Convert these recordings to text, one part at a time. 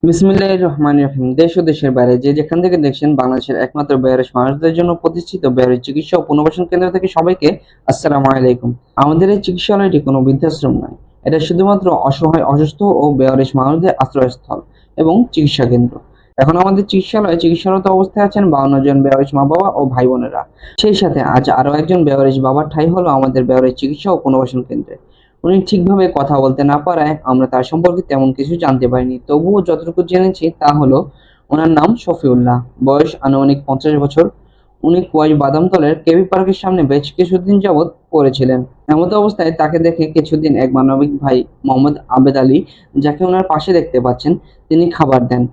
বিসমিল্লাহির রহমানির রহিম। দেশ ও দেশের বাইরে যে যেখান থেকে দেখছেন, বাংলাদেশের একমাত্র বেয়ারিশ মানুষদের জন্য প্রতিষ্ঠিত বেয়ারিশ চিকিৎসা ও পুনর্বাসন কেন্দ্র থেকে সবাইকে আসসালামু আলাইকুম। আমাদের এই চিকিৎসালয়টি কোনো বৃদ্ধাশ্রম নয়, এটা শুধুমাত্র অসহায়, অসুস্থ ও বেয়ারিশ মানুষদের আশ্রয়স্থল এবং চিকিৎসা কেন্দ্র। এখন আমাদের চিকিৎসালয়ে চিকিৎসারত অবস্থায় আছেন 52 জন বেয়ারিশ মা বাবা ও ভাই বোনেরা। সেই সাথে আজ আরো একজন বেয়ারিশ বাবার ঠাঁই হলো আমাদের বেয়ারিশ চিকিৎসা ও পুনর্বাসন কেন্দ্রে। উনি ঠিকভাবে কথা বলতে না পারায় আমরা তার সম্পর্কে তেমন কিছু জানতে পারিনি। তবুও যতটুকু জেনেছি তা হলো, ওনার নাম শফিউল্লাহ, বয়স আনুমানিক 50 বছর। উনি কুয়াই বাদামতলের কেবি পার্কের সামনে বেশ কিছুদিন যাবৎ পড়েছিলেন। এমত অবস্থায় তাকে দেখে কিছুদিন এক মানবিক ভাই মোহাম্মদ আবেদ আলী, যাকে ওনার পাশে দেখতে পাচ্ছেন, তিনি খাবার দেন।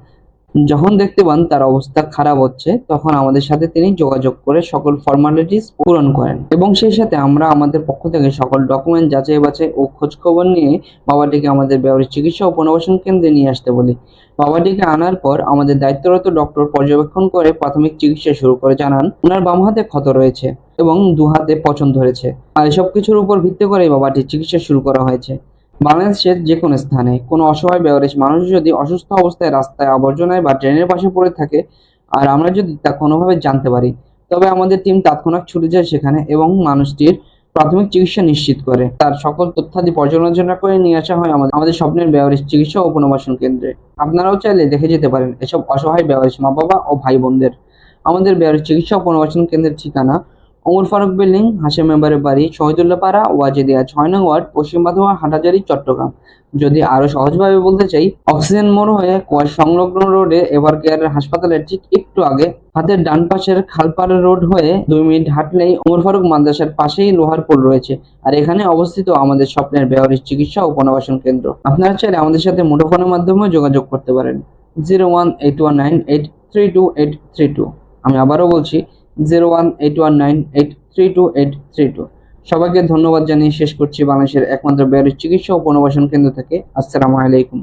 যখন দেখতে পান তার অবস্থা খারাপ হচ্ছে, তখন আমাদের সাথে তিনি যোগাযোগ করে সকল ফর্মালিটিস পূরণ করেন এবং সেই সাথে আমরা আমাদের পক্ষ থেকে সকল ডকুমেন্ট যাচাই বাছাই ও খোঁজ খবর নিয়ে বাবাটিকে আমাদের বেসরকারি চিকিৎসা ও পুনর্বাসন কেন্দ্রে নিয়ে আসতে বলি। বাবাটিকে আনার পর আমাদের দায়িত্বরত ডক্টর পর্যবেক্ষণ করে প্রাথমিক চিকিৎসা শুরু করে জানান ওনার বাম হাতে ক্ষত রয়েছে এবং দু হাতে পচন ধরেছে। আর এসব কিছুর উপর ভিত্তি করে বাবাটির চিকিৎসা শুরু করা হয়েছে। বাংলাদেশের যেকোনো স্থানে কোনো অসহায় বেওয়ারিশ মানুষ যদি অসুস্থ অবস্থায় রাস্তায়, আবর্জনায় বা ড্রেনের পাশে পড়ে থাকে, আর আমরা যদি তা কোনোভাবে জানতে পারি, তবে আমাদের টিম তৎক্ষণাৎ ছুটে যায় সেখানে এবং মানুষটির প্রাথমিক চিকিৎসা নিশ্চিত করে তার সকল তথ্যাদি পর্যালোচনা করে নিয়ে আসা হয় আমাদের স্বপ্নের বেওয়ারিশ চিকিৎসা ও পুনর্বাসন কেন্দ্রে। আপনারাও চাইলে দেখে যেতে পারেন এসব অসহায় বেওয়ারিশ মা বাবা ও ভাই বোনদের। আমাদের বেওয়ারিশ চিকিৎসা ও পুনর্বাসন কেন্দ্রের ঠিকানা: ওমর ফারুক বিল্ডিং, হাশেম মেম্বারের বাড়ি, শহীদুল্লাহ পাড়া, ওয়াজেদিয়া 6 নং ওয়ার্ড, পশ্চিম বাধোয়া, হাটহাজারী, চট্টগ্রাম। যদি আরো সহজভাবে বলতে চাই, অক্সিজেন মোড় হয়ে কুয়াশ সংলগ্ন রোডে এভার কেয়ার হাসপাতালের ঠিক একটু আগে, হাতের ডান পাশের খালপাড় রোড হয়ে 2 মিনিট হাঁটলেই ওমর ফারুক মাদ্রাসার পাশেই লোহার পোল রয়েছে। আর এখানে অবস্থিত আমাদের স্বপ্নের বেওয়ারিশ চিকিৎসা ও পুনর্বাসন কেন্দ্র। আপনারা চাইলে আমাদের সাথে মুঠোফোনের মাধ্যমেও যোগাযোগ করতে পারেন। 018198328832। আমি আবারও বলছি, 018198328832। সবাইকে ধন্যবাদ জানিয়ে শেষ করছি বাংলাদেশের একমাত্র বেয়ারিশ চিকিৎসা ও পুনর্বাসন কেন্দ্র থেকে। আসসালামু আলাইকুম।